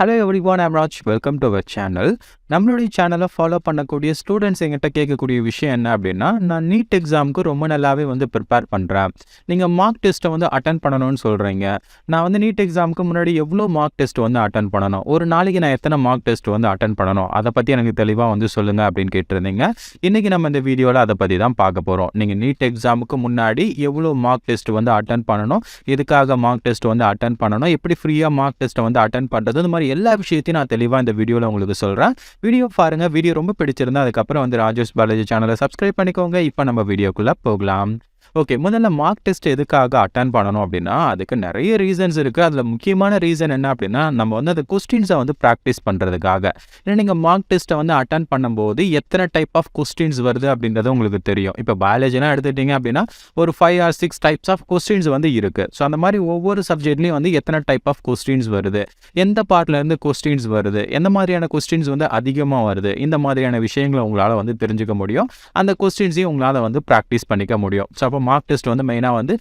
Hello everyone, I'm Raj. Welcome to our channel. நம்மளுடைய சேனலை follow பண்ணக்கூடிய ஸ்டூடெண்ட்ஸ் எங்கிட்ட கேட்கக்கூடிய விஷயம் என்ன அப்படின்னா, நான் நீட் எக்ஸாமுக்கு ரொம்ப நல்லாவே ப்ரிப்பேர் பண்ணுறேன். நீங்கள் மார்க் டெஸ்ட்டை அட்டன் பண்ணணும்னு சொல்கிறீங்க. நான் நீட் எக்ஸாமுக்கு முன்னாடி எவ்வளோ மார்க் டெஸ்ட் அட்டன் பண்ணணும், ஒரு நாளைக்கு நான் எத்தனை மார்க் டெஸ்ட் அட்டன் பண்ணணும், அதை பற்றி எனக்கு தெளிவாக சொல்லுங்கள் அப்படின்னு கேட்டிருந்தீங்க. இன்றைக்கி நம்ம இந்த வீடியோவில் அதை பற்றி தான் பார்க்க போகிறோம். நீங்கள் நீட் எக்ஸாமுக்கு முன்னாடி எவ்வளோ மார்க் டெஸ்ட் அட்டன் பண்ணணும், எதுக்காக மார்க் டெஸ்ட் அட்டன் பண்ணணும், எப்படி ஃப்ரீயாக மார்க் டெஸ்ட்டை அட்டன் பண்ணுறது, இந்த மாதிரி எல்லா விஷயத்தையும் நான் தெளிவாக இந்த வீடியோவில் உங்களுக்கு சொல்கிறேன். வீடியோ பாருங்க. வீடியோ ரொம்ப பிடிச்சிருந்தா அதுக்கப்புறம் ராஜேஷ் பாலாஜி சேனலை சப்ஸ்கிரைப் பண்ணிக்கோங்க. இப்போ நம்ம வீடியோக்குள்ளே போகலாம். ஓகே, முதல்ல மார்க் டெஸ்ட் எதுக்காக அட்டன் பண்ணணும் அப்படின்னா, அதுக்கு நிறைய ரீசன்ஸ் இருக்குது. அதில் முக்கியமான ரீசன் என்ன அப்படின்னா, நம்ம அந்த கொஸ்டின்ஸை ப்ராக்டிஸ் பண்ணுறதுக்காக. ஏன்னா நீங்கள் மார்க் டெஸ்ட்டை அட்டன் பண்ணும்போது எத்தனை டைப் ஆஃப் கொஸ்டின்ஸ் வருது அப்படின்றது உங்களுக்கு தெரியும். இப்போ பயாலஜிலாம் எடுத்துக்கிட்டிங்க அப்படின்னா ஒரு 5 or 6 டைப்ஸ் ஆஃப் கொஸ்டின்ஸ் இருக்குது. ஸோ அந்த மாதிரி ஒவ்வொரு சப்ஜெக்ட்லேயும் எத்தனை டைப் ஆஃப் கொஸ்டின்ஸ் வருது, எந்த பார்ட்லேருந்து கொஸ்டின்ஸ் வருது, எந்த மாதிரியான கொஸ்டின்ஸ் அதிகமாக வருது, இந்த மாதிரியான விஷயங்களை உங்களால் தெரிஞ்சுக்க முடியும். அந்த கொஸ்டின்ஸையும் உங்களால் ப்ராக்டிஸ் பண்ணிக்க முடியும். ஸோ அப்போ மார்க் டெஸ்ட் மெயினாக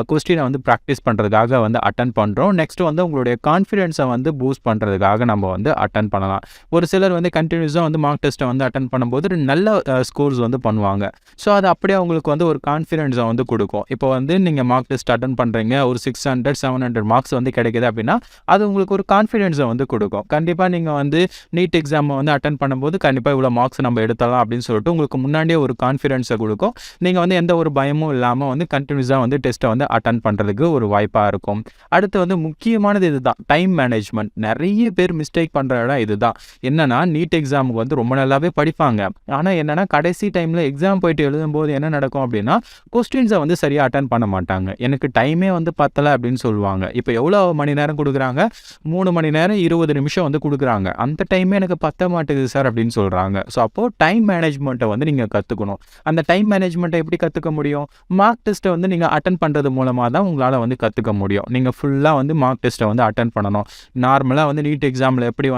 கொஸ்டினை ப்ராக்டிஸ் பண்ணுறதுக்காக அட்டன் பண்ணுறோம். நெக்ஸ்ட் உங்களுடைய கான்ஃபிடென்ஸை பூஸ்ட் பண்ணுறதுக்காக நம்ம அட்டன் பண்ணலாம். ஒரு சிலர் கண்டினியூஸாக மார்க் டெஸ்ட்டை அட்டன் பண்ணும்போது நல்ல ஸ்கோர்ஸ் பண்ணுவாங்க. ஸோ அது அப்படியே அவங்களுக்கு ஒரு கான்ஃபிடென்ஸை கொடுக்கும். இப்போ நீங்கள் மார்க் டெஸ்ட் அட்டன் பண்ணுறீங்க, ஒரு 600-700 மார்க்ஸ் கிடைக்குது அப்படின்னா அது உங்களுக்கு ஒரு கான்ஃபிடென்ஸை கொடுக்கும். கண்டிப்பாக நீங்கள் நீட் எக்ஸாமை அட்டன் பண்ணும்போது கண்டிப்பாக இவ்வளோ மார்க்ஸ் நம்ம எடுத்தலாம் அப்படின்னு சொல்லிட்டு உங்களுக்கு முன்னாடியே ஒரு கான்ஃபிடென்ஸை கொடுக்கும். நீங்கள் எந்த ஒரு பயமும் இல்லாமல் கண்டினியூஸாக டெஸ்ட்டை அட்டன் பண்ணுறதுக்கு ஒரு வாய்ப்பாக இருக்கும். அடுத்து முக்கியமானது இதுதான், டைம் மேனேஜ்மெண்ட். நிறைய பேர் மிஸ்டேக் பண்ணுற இடம் இதுதான். என்னன்னா, நீட் எக்ஸாமுக்கு ரொம்ப நல்லாவே படிப்பாங்க. ஆனால் என்னன்னா, கடைசி டைமில் எக்ஸாம் போயிட்டு எழுதும்போது என்ன நடக்கும் அப்படின்னா, கொஸ்டின்ஸை சரியாக அட்டன் பண்ண மாட்டாங்க. எனக்கு டைமே பத்தலை அப்படின்னு சொல்லுவாங்க. இப்போ எவ்வளோ மணி நேரம் கொடுக்குறாங்க, 3 மணி நேரம் 20 நிமிஷம் கொடுக்குறாங்க. அந்த டைமே எனக்கு பத்த மாட்டேங்குது சார் அப்படின்னு சொல்கிறாங்க. ஸோ அப்போது டைம் மேனேஜ்மெண்ட்டை நீங்கள் கற்றுக்கணும். அந்த டைம் மேனேஜ்மெண்ட்டை எப்படி கற்றுக்க முடியும்? மார்க் டெஸ்ட்டை நீங்கள் அட்டன் பண்ணுறது மூலமாக தான் உங்களால் கற்றுக்க முடியும். நீங்கள் ஃபுல்லாக மார்க் டெஸ்ட்டை அட்டன் பண்ணணும். நார்மலாக நீட் எக்ஸாமில் எப்படி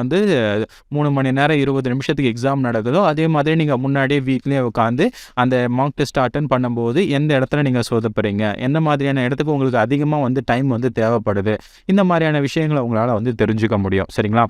3 மணி நேரம் 20 நிமிஷத்துக்கு எக்ஸாம் நடக்குதோ அதே மாதிரி நீங்கள் முன்னாடியே வீக்லேயே உட்காந்து அந்த மார்க் டெஸ்ட்டை அட்டன் பண்ணும்போது எந்த இடத்துல நீங்கள் சொதப்புறீங்க, எந்த மாதிரியான இடத்துக்கு உங்களுக்கு அதிகமாக டைம் தேவைப்படுது, இந்த மாதிரியான விஷயங்களை உங்களால் தெரிஞ்சுக்க முடியும். சரிங்களா?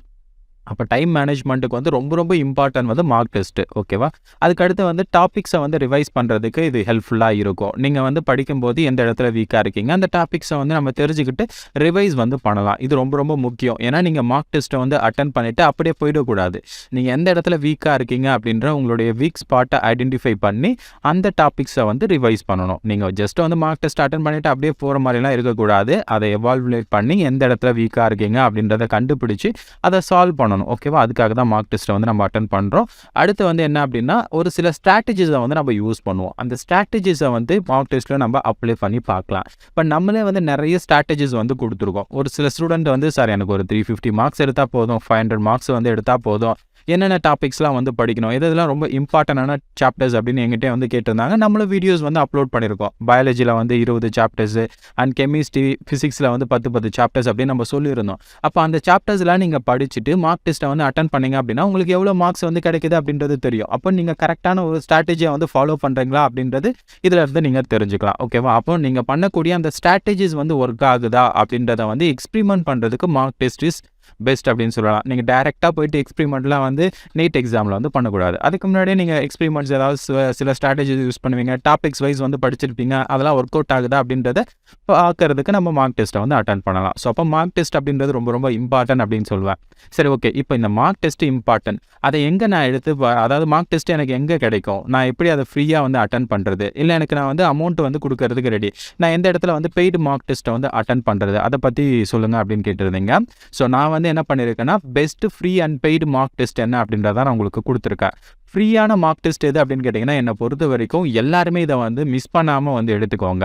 அப்போ டைம் மேனேஜ்மெண்ட்டுக்கு ரொம்ப ரொம்ப இம்பார்ட்டன்ட் மார்க் டெஸ்ட்டு. ஓகேவா? அதுக்கடுத்து டாபிக்ஸை ரிவைஸ் பண்ணுறதுக்கு இது ஹெல்ப்ஃபுல்லாக இருக்கும். நீங்கள் படிக்கும்போது எந்த இடத்துல வீக்காக இருக்கீங்க, அந்த டாபிக்ஸை நம்ம தெரிஞ்சுக்கிட்டு ரிவைஸ் பண்ணலாம். இது ரொம்ப ரொம்ப முக்கியம். ஏன்னா நீங்கள் மார்க் டெஸ்ட்டை அட்டன் பண்ணிவிட்டு அப்படியே போயிடக்கூடாது. நீங்கள் எந்த இடத்துல வீக்காக இருக்கீங்க அப்படின்ற உங்களுடைய வீக் ஸ்பாட்டை ஐடென்டிஃபை பண்ணி அந்த டாபிக்ஸை ரிவைஸ் பண்ணணும். நீங்கள் ஜஸ்ட் மார்க் டெஸ்ட் அட்டன் பண்ணிவிட்டு அப்படியே போகிற மாதிரிலாம் இருக்கக்கூடாது. அதை எவால்வுலேட் பண்ணி எந்த இடத்துல வீக்காக இருக்கீங்க அப்படின்றத கண்டுபிடிச்சி அதை சால்வ் பண்ணணும். ஓகேவா? அதுக்காக தான் மார்க் டெஸ்ட்டை நம்ம அட்டன் பண்ணுறோம். அடுத்து என்ன அப்படின்னா, ஒரு சில ஸ்ட்ராட்டஜிஸை நம்ம யூஸ் பண்ணுவோம். அந்த ஸ்ட்ராட்டஜிஸை மார்க் டெஸ்ட்டில் நம்ம அப்ளை பண்ணி பார்க்கலாம். இப்போ நம்மளே நிறைய ஸ்ட்ராட்டஜிஸ் கொடுத்துருக்கோம். ஒரு சில ஸ்டூடெண்ட் சார் எனக்கு ஒரு 350 மார்க்ஸ் எடுத்தால் போதும், 500 மார்க்ஸ் எடுத்தால் போதும், என்னென்ன டாபிக்ஸ்லாம் படிக்கணும், இதெல்லாம் ரொம்ப இம்பார்ட்டண்டான சாப்டர்ஸ் அப்படின்னு எங்கிட்டே கேட்டிருந்தாங்க. நம்மளும் வீடியோஸ் அப்லோட் பண்ணியிருக்கோம். பயாலஜியில் 20 சாப்டர்ஸ் அண்ட் கெமிஸ்ட்ரி, ஃபிசிக்ஸில் 10 சாப்டர்ஸ் அப்படின்னு நம்ம சொல்லியிருந்தோம். அப்போ அந்த சாப்டர்ஸ்லாம் நீங்கள் படிச்சுட்டு மார்க் டெஸ்ட்டை அட்டன் பண்ணிங்க அப்படின்னா உங்களுக்கு எவ்வளோ மார்க்ஸ் கிடைக்குது அப்படின்றது தெரியும். அப்போ நீங்கள் கரெக்டான ஒரு ஸ்ட்ராட்டஜியை ஃபாலோ பண்ணுறீங்களா அப்படின்றது இதில் இருந்து நீங்கள் தெரிஞ்சுக்கலாம். ஓகேவா? அப்போ நீங்கள் பண்ணக்கூடிய அந்த ஸ்ட்ராட்டஜிஸ் ஒர்க் ஆகுதா அப்படின்றத எக்ஸ்பிரிமெண்ட் பண்ணுறதுக்கு மார்க் டெஸ்ட் இஸ் பெஸ்ட் அப்படின்னு சொல்லலாம். நீங்கள் டைரெக்டாக போயிட்டு எக்ஸ்பிரிமெண்ட்லாம் நீட் எக்ஸாமில் பண்ணக்கூடாது. அதுக்கு முன்னாடியே நீங்கள் எக்ஸ்பிரிமெண்ட்ஸ் ஏதாவது சில ஸ்ட்ராட்டஜிஸ் யூஸ் பண்ணுவீங்க, டாபிக்ஸ் வைஸ் படிச்சிருப்பீங்க, அதெல்லாம் ஒர்க் அவுட் ஆகுதா அப்படின்றத பார்க்கறதுக்கு நம்ம மார்க் டெஸ்ட்டை அட்டன் பண்ணலாம். ஸோ அப்போ மார்க் டெஸ்ட் அப்படின்றது ரொம்ப ரொம்ப இம்பார்ட்டன்ட் அப்படின்னு சொல்லுவேன். சரி, ஓகே. இப்போ இந்த மார்க் டெஸ்ட் இம்பார்ட்டன்ட், அதை எங்கே நான் அதாவது மார்க் டெஸ்ட் எனக்கு எங்கே கிடைக்கும், நான் எப்படி அதை ஃப்ரீயாக அட்டன் பண்ணுறது, இல்லை எனக்கு நான் அமௌண்ட் கொடுக்கறதுக்கு ரெடி, நான் எந்த இடத்துல பெய்டு மார்க் டெஸ்ட்டை அட்டன் பண்ணுறது, அதை பற்றி சொல்லுங்கள் அப்படின்னு கேட்டிருந்தீங்க. ஸோ நான் என்ன பண்ணியிருக்கேன்னா, best free and paid mark test என்ன அப்படின்றத நான் உங்களுக்கு கொடுத்துருக்கேன். ஃப்ரீயான மார்க் டெஸ்ட் எது அப்படின்னு கேட்டிங்கன்னா, என்னை பொறுத்த வரைக்கும் எல்லாருமே இதை மிஸ் பண்ணாமல் எடுத்துக்கோங்க.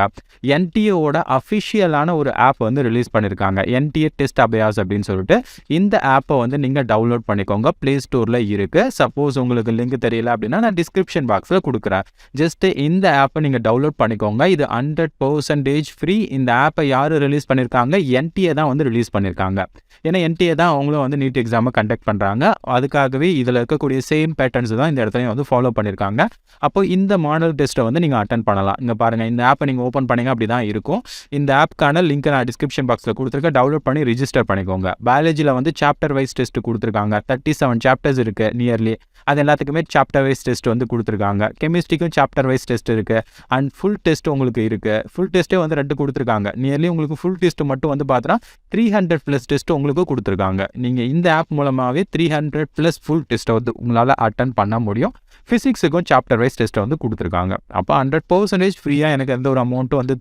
என்டிஏவோட அஃபிஷியலான ஒரு ஆப் ரிலீஸ் பண்ணியிருக்காங்க, என்டிஏ டெஸ்ட் அபயாஸ் அப்படின்னு சொல்லிட்டு. இந்த ஆப்பை நீங்கள் டவுன்லோட் பண்ணிக்கோங்க. ப்ளே ஸ்டோரில் இருக்குது. சப்போஸ் உங்களுக்கு லிங்க் தெரியல அப்படின்னா நான் டிஸ்கிரிப்ஷன் பாக்ஸில் கொடுக்குறேன். ஜஸ்ட்டு இந்த ஆப்பை நீங்கள் டவுன்லோட் பண்ணிக்கோங்க. இது 100% ஃப்ரீ. இந்த ஆப்பை யார் ரிலீஸ் பண்ணியிருக்காங்க? என்டிஏ தான் ரிலீஸ் பண்ணியிருக்காங்க. ஏன்னா என்டிஏ தான் அவங்களும் நீட் எக்ஸாமை கண்டக்ட் பண்ணுறாங்க. அதுக்காகவே இதில் இருக்கக்கூடிய சேம் பேட்டர்ன்ஸ் தான் இந்த இடத்துலையும் வந்து ஃபாலோ பண்ணியிருக்காங்க. அப்போ இந்த மாடல் டெஸ்ட்டை வந்து நீங்கள் அட்டென்ட் பண்ணலாம். இங்கே பாருங்கள், இந்த ஆப்பை நீங்கள் ஓப்பன் பண்ணிங்க அப்படி தான் இருக்கும். இந்த ஆப்க்கான லிங்க்கை நான் டிஸ்கிரிப்ஷன் பாக்ஸில் கொடுத்துருக்கேன். டவுன்லோட் பண்ணி ரிஜிஸ்டர் பண்ணிக்கோங்க. பயாலஜியில் வந்து சாப்டர் வைஸ் டெஸ்ட் கொடுத்துருக்காங்க. 37 சாப்டர்ஸ் இருக்குது நியர்லி. அது எல்லாத்துக்குமே சாப்டர் வைஸ் டெஸ்ட் வந்து கொடுத்துருக்காங்க. கெமிஸ்ட்ரிக்கும் சாப்டர் வைஸ் டெஸ்ட் இருக்குது. அண்ட் ஃபுல் டெஸ்ட் உங்களுக்கு இருக்குது. ஃபுல் டெஸ்ட்டே வந்து 2 கொடுத்துருக்காங்க. நியர்லி உங்களுக்கு ஃபுல் டெஸ்ட் மட்டும் வந்து பார்த்தோன்னா 300+ டெஸ்ட் உங்களுக்கு கொடுத்துருக்காங்க. நீங்கள் இந்த ஆப் மூலமாகவே 300+ ஃபுல் டெஸ்ட்டை வந்து உங்களால் அட்டன் பண்ண முடியும். ஃபிசிக்ஸுக்கும் சாப்டர் வைஸ் டெஸ்ட்டை வந்து கொடுத்துருக்காங்க. அப்போ 100% ஃப்ரீயாக எனக்கு எந்த ஒரு அமௌண்ட்டும் வந்து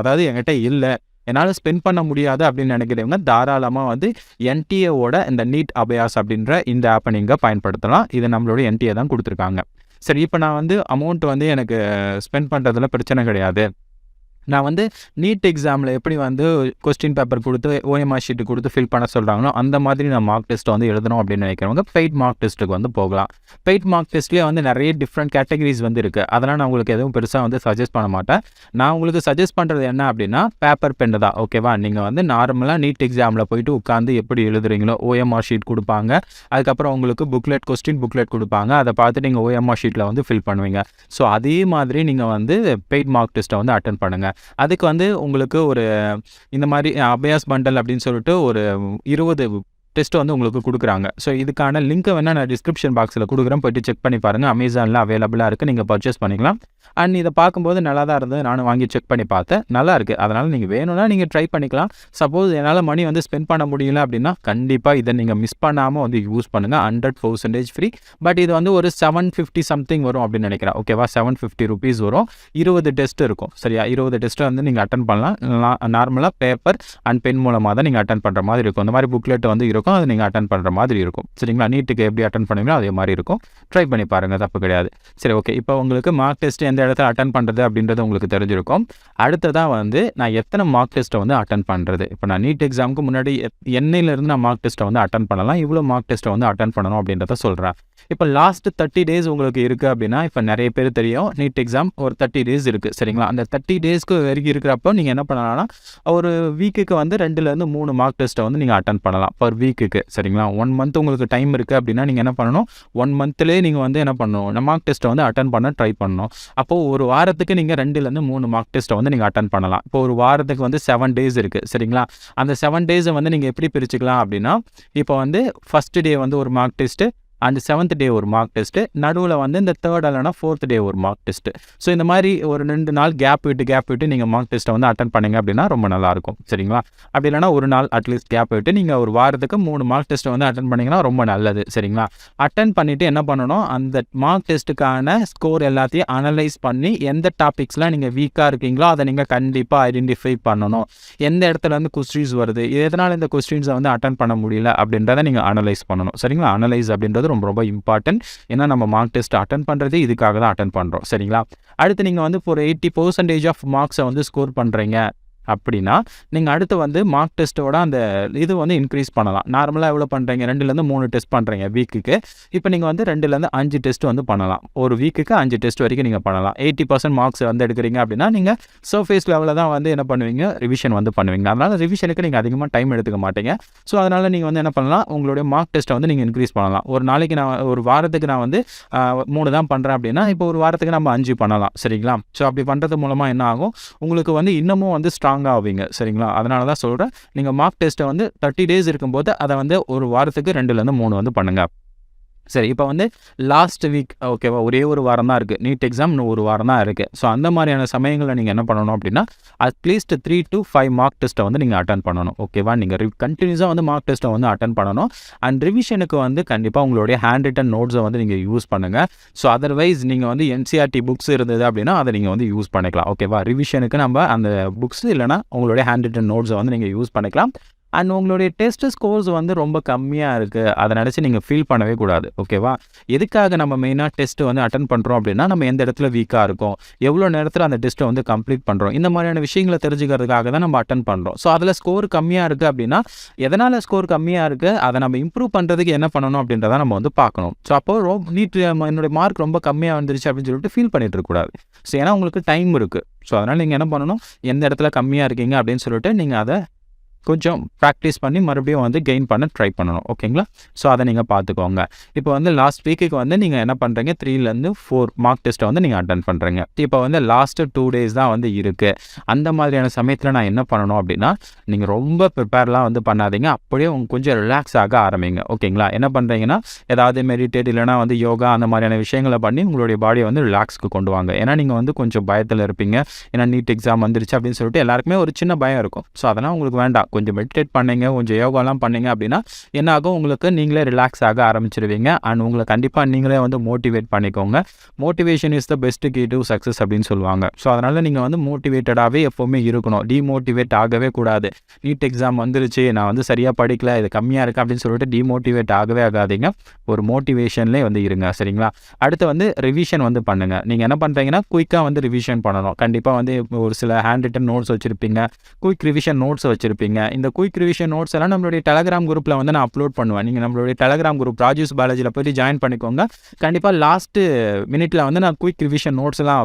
அதாவது என்கிட்ட இல்லை, என்னால் ஸ்பெண்ட் பண்ண முடியாது அப்படின்னு நினைக்கிறவங்க தாராளமாக வந்து NTA-வோட இந்த நீட் அபயாஸ் அப்படின்ற இந்த ஆப்பை நீங்கள் பயன்படுத்தலாம். இது நம்மளோட NTA தான் கொடுத்துருக்காங்க. சரி, இப்போ நான் வந்து அமௌண்ட் வந்து எனக்கு ஸ்பெண்ட் பண்ணுறதுல பிரச்சனை கிடையாது. நான் வந்து நீட் எக்ஸாமில் எப்படி வந்து கொஸ்டின் பேப்பர் கொடுத்து OMR ஷீட்டு கொடுத்து ஃபில் பண்ண சொல்கிறாங்களோ அந்த மாதிரி நான் மார்க் டெஸ்ட்டை வந்து எழுதணும் அப்படின்னு நினைக்கிறவங்க பெய்ட் மார்க் டெஸ்ட்டுக்கு வந்து போகலாம். பெய்ட் மார்க் டெஸ்ட்லேயே வந்து நிறைய டிஃப்ரெண்ட் கேட்டகரிஸ் வந்து இருக்குது. அதெல்லாம் நான் உங்களுக்கு எதுவும் பெருசாக வந்து சஜஸ்ட் பண்ண மாட்டேன். நான் உங்களுக்கு சஜஸ்ட் பண்ணுறது என்ன அப்படின்னா பேப்பர் பென்னு தான். ஓகேவா? நீங்கள் வந்து நார்மலாக நீட் எக்ஸாமில் போயிட்டு உட்காந்து எப்படி எழுதுறீங்களோ OMR ஷீட் கொடுப்பாங்க. அதுக்கப்புறம் உங்களுக்கு கொஸ்டின் புக்லெட் கொடுப்பாங்க. அதை பார்த்து நீங்கள் OMR ஷீட்டில் வந்து ஃபில் பண்ணுவீங்க. ஸோ அதே மாதிரி நீங்கள் வந்து பெய்ட் மார்க் டெஸ்ட்டை வந்து அட்டன் பண்ணுங்கள். அதுக்கு வந்து உங்களுக்கு ஒரு இந்த மாதிரி அபயாஸ் பண்டல் அப்படின்னு சொல்லிட்டு ஒரு 20 டெஸ்ட் வந்து உங்களுக்கு கொடுக்குறாங்க. ஸோ இதுக்கான லிங்க்கை வேணால் நான் டிஸ்கிரிப்ஷன் பாக்ஸில் கொடுக்குறேன். போய்ட்டு செக் பண்ணி பாருங்கள். அமேசானில் அவைலபிளாக இருக்குது. நீங்கள் பர்ச்சேஸ் பண்ணிக்கலாம். அண்ட் இதை பார்க்கும்போது நல்லா தான் இருந்தது. நானும் வாங்கி செக் பண்ணி பார்த்தேன். நல்லா இருக்குது. அதனால் நீங்கள் வேணும்னா நீங்கள் ட்ரை பண்ணிக்கலாம். சப்போஸ் என்னால் மணி வந்து ஸ்பெண்ட் பண்ண முடியல அப்படின்னா கண்டிப்பாக இதை நீங்கள் மிஸ் பண்ணாமல் வந்து யூஸ் பண்ணுங்கள். 100% ஃப்ரீ. பட் இது வந்து ஒரு 750 சம்திங் வரும் அப்படின்னு நினைக்கிறேன். ஓகேவா? 750 rupees வரும். 20 டெஸ்ட் இருக்கும். சரியா? 20 டெஸ்ட்டை வந்து நீங்கள் அட்டன் பண்ணலாம். நார்மலாக பேப்பர் அண்ட் பென் மூலமாக தான் நீங்கள் அட்டன் பண்ணுற மாதிரி இருக்கும். இந்த மாதிரி புக்லெட் வந்து இருக்கும். அது நீங்கள் அட்டன் பண்ணுற மாதிரி இருக்கும். சரிங்களா? நீட்டுக்கு எப்படி அட்டன் பண்ணுவீங்களோ அதே மாதிரி இருக்கும். ட்ரை பண்ணி பாருங்கள், தப்பு கிடையாது. சரி, ஓகே. இப்போ உங்களுக்கு மார்க் டெஸ்ட் எந்த இடத்துல அட்டன் பண்ணுறது அப்படின்றது உங்களுக்கு தெரிஞ்சிருக்கும். அடுத்ததாக வந்து நான் எத்தனை மார்க் டெஸ்ட்டை வந்து அட்டன் பண்ணுறது. இப்போ நான் நீட் எக்ஸாமுக்கு முன்னாடி எண்ணெயிலேருந்து நான் மார்க் டெஸ்ட்டை வந்து அட்டன் பண்ணலாம். இவ்வளோ மார்க் டெஸ்ட்டை வந்து அட்டன் பண்ணணும் அப்படின்றத சொல்கிறேன். இப்போ லாஸ்ட் 30 days உங்களுக்கு இருக்குது அப்படின்னா, இப்போ நிறைய பேர் தெரியும் நீட் எக்ஸாம் ஒரு 30 days இருக்குது. சரிங்களா? அந்த 30 daysக்கு வரைக்கும் இருக்கிறப்போ நீங்கள் என்ன பண்ணலாம்னா ஒரு வீக்குக்கு வந்து 2லேருந்து 3 மார்க் டெஸ்ட்டை வந்து நீங்கள் அட்டன் பண்ணலாம் பர் வீக்குக்கு. சரிங்களா? 1 month உங்களுக்கு டைம் இருக்குது அப்படின்னா நீங்கள் என்ன பண்ணணும், 1 monthலேயே நீங்கள் வந்து என்ன பண்ணணும், மார்க் டெஸ்ட்டை வந்து அட்டன் பண்ண ட்ரை பண்ணணும். அப்போது ஒரு வாரத்துக்கு நீங்கள் 2லேருந்து 3 மார்க் டெஸ்ட்டை வந்து நீங்கள் அட்டன் பண்ணலாம். இப்போ ஒரு வாரத்துக்கு வந்து 7 days இருக்குது. சரிங்களா? அந்த 7 days வந்து நீங்கள் எப்படி பிரிச்சுக்கலாம் அப்படின்னா, இப்போ வந்து ஃபஸ்ட் டே வந்து ஒரு மார்க் டெஸ்ட்டு, அண்ட் 7th டே ஒரு மார்க் டெஸ்ட்டு, நடுவில் வந்து இந்த 3rd இல்லைனா 4th டே ஒரு மார்க் டெஸ்ட்டு. ஸோ இந்த மாதிரி ஒரு 2 நாள் கேப் விட்டு நீங்கள் மார்க் டெஸ்ட்டை வந்து அட்டன் பண்ணிங்க அப்படின்னா ரொம்ப நல்லாயிருக்கும். சரிங்களா? அப்படி இல்லைனா ஒரு நாள் அட்லீஸ்ட் கேப் விட்டு நீங்கள் ஒரு வாரத்துக்கு 3 மார்க் டெஸ்ட்டை வந்து அட்டன் பண்ணிங்கன்னா ரொம்ப நல்லது. சரிங்களா? அட்டன் பண்ணிவிட்டு என்ன பண்ணணும், அந்த மார்க் டெஸ்ட்டுக்கான ஸ்கோர் எல்லாத்தையும் அனலைஸ் பண்ணி எந்த டாபிக்ஸ்லாம் நீங்கள் வீக்காக இருக்கீங்களோ அதை நீங்கள் கண்டிப்பாக ஐடென்டிஃபை பண்ணணும். எந்த இடத்துல வந்து கொஸ்டின்ஸ் வருது, எதனால் இந்த கொஸ்டின்ஸை வந்து அட்டன் பண்ண முடியல அப்படின்றத நீங்கள் அனலைஸ் பண்ணணும். சரிங்களா? அனலைஸ் அப்படின்றது ரொம்ப இம்பார்ட்டன்ட். ஏன்னா நம்ம மார்க் டெஸ்ட் அட்டன் பண்ணுறது இதுக்காக தான் அட்டன் பண்ணுறோம். சரிங்களா? அடுத்து நீங்கள் வந்து ஒரு 80% ஆஃப் மார்க்ஸை வந்து ஸ்கோர் பண்ணுறீங்க அப்படின்னா நீங்கள் அடுத்து வந்து மார்க் டெஸ்ட்டோட அந்த இது வந்து இன்க்ரீஸ் பண்ணலாம். நார்மலாக எவ்வளோ பண்ணுறீங்க, 2லேருந்து 3 டெஸ்ட் பண்ணுறீங்க வீக்குக்கு. இப்போ நீங்கள் வந்து 2லேருந்து 5 டெஸ்ட் வந்து பண்ணலாம். ஒரு வீக்குக்கு 5 டெஸ்ட் வரைக்கும் நீங்கள் பண்ணலாம். 80% மார்க்ஸ் வந்து எடுக்கிறீங்க அப்படின்னா நீங்கள் சர்ஃபேஸ் லெவலில் தான் வந்து என்ன பண்ணுவீங்க, ரிவிஷன் வந்து பண்ணுவீங்க. அதனால் ரிவிஷனுக்கு நீங்கள் அதிகமாக டைம் எடுத்துக்க மாட்டீங்க. ஸோ அதனால் நீங்கள் வந்து என்ன பண்ணலாம், உங்களுடைய மார்க் டெஸ்ட்டை வந்து நீங்கள் இன்க்ரீஸ் பண்ணலாம். ஒரு நாளைக்கு ஒரு வாரத்துக்கு நான் வந்து 3 தான் பண்ணுறேன் அப்படின்னா இப்போ ஒரு வாரத்துக்கு நம்ம 5 பண்ணலாம். சரிங்களா? ஸோ அப்படி பண்ணுறது மூலமாக என்ன ஆகும், உங்களுக்கு வந்து இன்னமும் வந்து ஸ்ட்ராங்காக ஆவீங்க. சரிங்களா? அதனால தான் சொல்கிறேன், நீங்கள் மார்க் டெஸ்ட்டை வந்து 30 days இருக்கும்போது அதை வந்து ஒரு வாரத்துக்கு 2லேருந்து 3 வந்து பண்ணுங்கள். சரி, இப்போ வந்து லாஸ்ட் வீக் ஓகேவா, ஒரே ஒரு வாரம் தான் இருக்குது. நீட் எக்ஸாம் இன்னும் ஒரு வாரம் தான் இருக்குது. ஸோ அந்த மாதிரியான சமயங்களில் நீங்கள் என்ன பண்ணணும் அப்படின்னா அட்லீஸ்ட் 3 to 5 மார்க் டெஸ்ட்டை வந்து நீங்கள் அட்டன் பண்ணணும். ஓகேவா? நீங்கள் கண்டினியூஸாக வந்து மார்க் டெஸ்ட்டை வந்து அட்டன் பண்ணணும். அண்ட் ரிவிஷனுக்கு வந்து கண்டிப்பாக உங்களுடைய ஹேண்ட் ரிட்டன் நோட்ஸை வந்து நீங்கள் யூஸ் பண்ணுங்கள். ஸோ அதர்வைஸ் நீங்கள் வந்து NCERT புக்ஸ் இருந்தது அப்படின்னா அதை நீங்கள் வந்து யூஸ் பண்ணிக்கலாம். ஓகேவா? ரிவிஷனுக்கு நம்ம அந்த புக்ஸ் இல்லைனா உங்களுடைய ஹேண்ட் ரிட்டன் நோட்ஸை வந்து நீங்கள் யூஸ் பண்ணிக்கலாம். அண்ட் உங்களுடைய டெஸ்ட் ஸ்கோர்ஸ் வந்து ரொம்ப கம்மியாக இருக்குது, அதை நினச்சி நீங்கள் ஃபீல் பண்ணவே கூடாது. ஓகேவா? எதுக்காக நம்ம மெயினாக டெஸ்ட்டு வந்து அட்டன் பண்ணுறோம் அப்படின்னா, நம்ம எந்த இடத்துல வீக்காக இருக்கோம், எவ்வளோ நேரத்தில் அந்த டெஸ்ட்டை வந்து கம்ப்ளீட் பண்ணுறோம், இந்த மாதிரியான விஷயங்களை தெரிஞ்சுக்கிறதுக்காக தான் நம்ம அட்டன் பண்ணுறோம். ஸோ அதில் ஸ்கோர் கம்மியாக இருக்குது அப்படின்னா எதனால் ஸ்கோர் கம்மியாக இருக்குது, அதை நம்ம இம்ப்ரூவ் பண்ணுறதுக்கு என்ன பண்ணணும் அப்படின்றத நம்ம வந்து பார்க்கணும். ஸோ அப்போது நீட் என்னுடைய மார்க் ரொம்ப கம்மியாக வந்துருச்சு அப்படின்னு சொல்லிட்டு ஃபீல் பண்ணிட்டு இருக்கக்கூடாது. ஸோ ஏன்னா உங்களுக்கு டைம் இருக்குது. ஸோ அதனால் நீங்கள் என்ன பண்ணணும், எந்த இடத்துல கம்மியாக இருக்கீங்க அப்படின்னு சொல்லிட்டு நீங்கள் அதை கொஞ்சம் ப்ராக்டிஸ் பண்ணி மறுபடியும் வந்து கெயின் பண்ண ட்ரை பண்ணணும். ஓகேங்களா? ஸோ அதை நீங்கள் பார்த்துக்கோங்க. இப்போ வந்து லாஸ்ட் வீக்குக்கு வந்து நீங்கள் என்ன பண்ணுறீங்க, 3லேருந்து 4 மார்க் டெஸ்ட்டை வந்து நீங்கள் அட்டன் பண்ணுறீங்க. இப்போ வந்து லாஸ்ட்டு 2 days தான் வந்து இருக்குது. அந்த மாதிரியான சமயத்தில் நான் என்ன பண்ணணும் அப்படின்னா, நீங்கள் ரொம்ப ப்ரிப்பேர்லாம் வந்து பண்ணாதீங்க. அப்படியே கொஞ்சம் ரிலாக்ஸ் ஆக ஆரம்பிங்க. ஓகேங்களா? என்ன பண்ணுறீங்கன்னா, ஏதாவது மெடிடேட் இல்லைனா வந்து யோகா அந்த மாதிரியான விஷயங்களை பண்ணி உங்களுடைய பாடியை வந்து ரிலாக்ஸ்க்கு கொண்டு வாங்க. ஏன்னா நீங்கள் வந்து கொஞ்சம் பயத்தில் இருப்பீங்க. ஏன்னா நீட் எக்ஸாம் வந்துருச்சு அப்படின்னு சொல்லிட்டு எல்லாருக்குமே ஒரு சின்ன பயம் இருக்கும். ஸோ அதெல்லாம் உங்களுக்கு வேண்டாம். கொஞ்சம் மெடிடேட் பண்ணீங்க, கொஞ்சம் யோகாலாம் பண்ணீங்க அப்படின்னா என்ன ஆகும், உங்களுக்கு நீங்களே ரிலாக்ஸ் ஆக ஆரம்பிச்சிருவீங்க. அண்ட் உங்களை கண்டிப்பாக நீங்களே வந்து மோட்டிவேட் பண்ணிக்கோங்க. Motivation is the best key to success அப்படின்னு சொல்லுவாங்க. ஸோ அதனால் நீங்கள் வந்து மோட்டிவேட்டடாகவே எப்போவுமே இருக்கணும். டிமோட்டிவேட் ஆகவே கூடாது. நீட் எக்ஸாம் வந்துருச்சு, நான் வந்து சரியாக படிக்கல, இது கம்மியாக இருக்குது அப்படின்னு சொல்லிட்டு டிமோட்டிவேட் ஆகவே ஆகாதீங்க. ஒரு மோட்டிவேஷன்லேயே வந்து இருங்க. சரிங்களா? அடுத்து வந்து ரிவிஷன் வந்து பண்ணுங்கள். நீங்கள் என்ன பண்ணுறீங்கன்னா, குயிக்காக வந்து ரிவிஷன் பண்ணணும். கண்டிப்பாக வந்து ஒரு சில ஹேண்ட் ரிட்டன் நோட்ஸ் வச்சுருப்பீங்க, குயிக் ரிவிஷன் நோட்ஸ் வச்சுருப்பீங்க. இந்த குயிக் ரிவிஷன் நோட்ஸ் எல்லாம் நம்மளுடைய டெலகிராம் குரூப்பில் வந்து நான் அப்லோட் பண்ணுவேன். நீங்கள் நம்மளுடைய டெலகிராம் குரூப் ராஜூஸ் பாலாஜியில் போய்ட்டு ஜாயின் பண்ணிக்கோங்க. கண்டிப்பாக லாஸ்ட்டு மினிட்ல வந்து நான் குயிக் ரிவிஷன் நோட்ஸ் எல்லாம்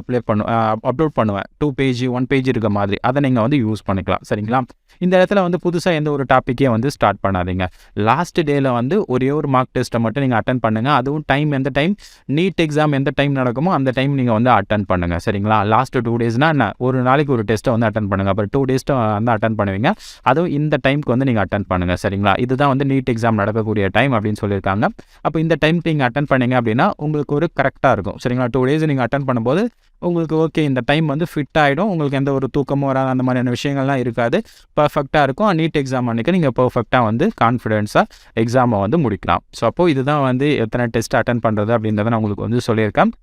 அப்லோட் பண்ணுவேன். 2 பேஜ் 1 பேஜ் இருக்க மாதிரி. அதை நீங்கள் வந்து யூஸ் பண்ணிக்கலாம். சரிங்களா? இந்த இடத்துல வந்து புதுசாக எந்த ஒரு டாப்பிக்கே வந்து ஸ்டார்ட் பண்ணாதீங்க. லாஸ்ட் டேயில் வந்து ஒரே ஒரு மார்க் டெஸ்ட்டை மட்டும் நீங்கள் அட்டன் பண்ணுங்கள். அதுவும் எந்த டைம் நீட் எக்ஸாம் எந்த டைம் நடக்குமோ அந்த டைம் நீங்கள் வந்து அட்டன் பண்ணுங்கள். சரிங்களா? லாஸ்ட்டு 2 daysனா என்ன, ஒரு நாளைக்கு ஒரு டெஸ்ட்டை வந்து அட்டன் பண்ணுங்கள். அப்புறம் 2 days வந்து அட்டன் பண்ணுவீங்க. அதுவும் இந்த டைமுக்கு வந்து நீங்கள் அட்டன் பண்ணுங்கள். சரிங்களா? இதுதான் வந்து நீட் எக்ஸாம் நடக்கக்கூடிய டைம் அப்படின்னு சொல்லியிருக்காங்க. அப்போ இந்த டைமுக்கு நீங்கள் அட்டன் பண்ணீங்க அப்படின்னா உங்களுக்கு ஒரு கரெக்டாக இருக்கும். சரிங்களா? 2 days நீங்கள் அட்டன் பண்ணும்போது உங்களுக்கு ஓகே, இந்த டைம் வந்து ஃபிட் ஆகிடும். உங்களுக்கு எந்த ஒரு தூக்கமும் வராது, அந்த மாதிரியான விஷயங்கள்லாம் இருக்காது. பர்ஃபெக்டாக இருக்கும். நீட் எக்ஸாம் அன்றைக்கி நீங்கள் பர்ஃபெக்டாக வந்து கான்ஃபிடென்ஸாக எக்ஸாமை வந்து முடிக்கலாம். ஸோ அப்போது இதுதான் வந்து எத்தனை டெஸ்ட் அட்டன் பண்ணுறது அப்படின்றத நான் உங்களுக்கு வந்து சொல்லியிருக்கேன்.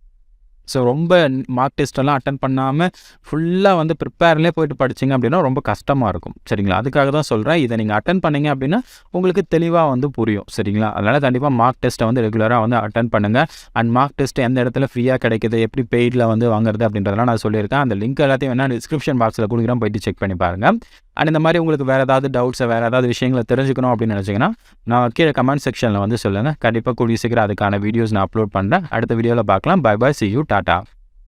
ஸோ ரொம்ப மார்க் டெஸ்ட்டெல்லாம் அட்டன் பண்ணாமல் ஃபுல்லாக வந்து ப்ரிப்பேர்லேயே போய்ட்டு படிச்சிங்க அப்படின்னா ரொம்ப கஷ்டமாக இருக்கும். சரிங்களா? அதுக்காக தான் சொல்கிறேன். இதை நீங்கள் அட்டன் பண்ணிங்க அப்படின்னா உங்களுக்கு தெளிவாக வந்து புரியும். சரிங்களா? அதனால் கண்டிப்பாக மார்க் டெஸ்ட்டை வந்து ரெகுலராக வந்து அட்டன் பண்ணுங்கள். அண்ட் மார்க் டெஸ்ட் எந்த இடத்துல ஃப்ரீயாக கிடைக்குது, எப்படி பெய்டில் வந்து வாங்குறது அப்படின்றதெல்லாம் நான் சொல்லியிருக்கேன். அந்த லிங்க் எல்லாத்தையும் வேணால் டிஸ்கிரிப்ஷன் பாக்ஸில் கொடுக்குறேன், போய்ட்டு செக் பண்ணி பாருங்கள். அண்ட் இந்த மாதிரி உங்களுக்கு வேறு ஏதாவது டவுட்ஸை, வேறு ஏதாவது விஷயங்களை தெரிஞ்சுக்கணும் அப்படின்னு நினச்சிங்கன்னா நான் கீழே கமெண்ட் செக்ஷனில் வந்து சொல்லுங்கள். கண்டிப்பாக கூடிய சீக்கிரம் அதுக்கான வீடியோஸ் நான் அப்லோட் பண்ணுறேன். அடுத்த வீடியோவில் பார்க்கலாம். Bye bye, see you, tata.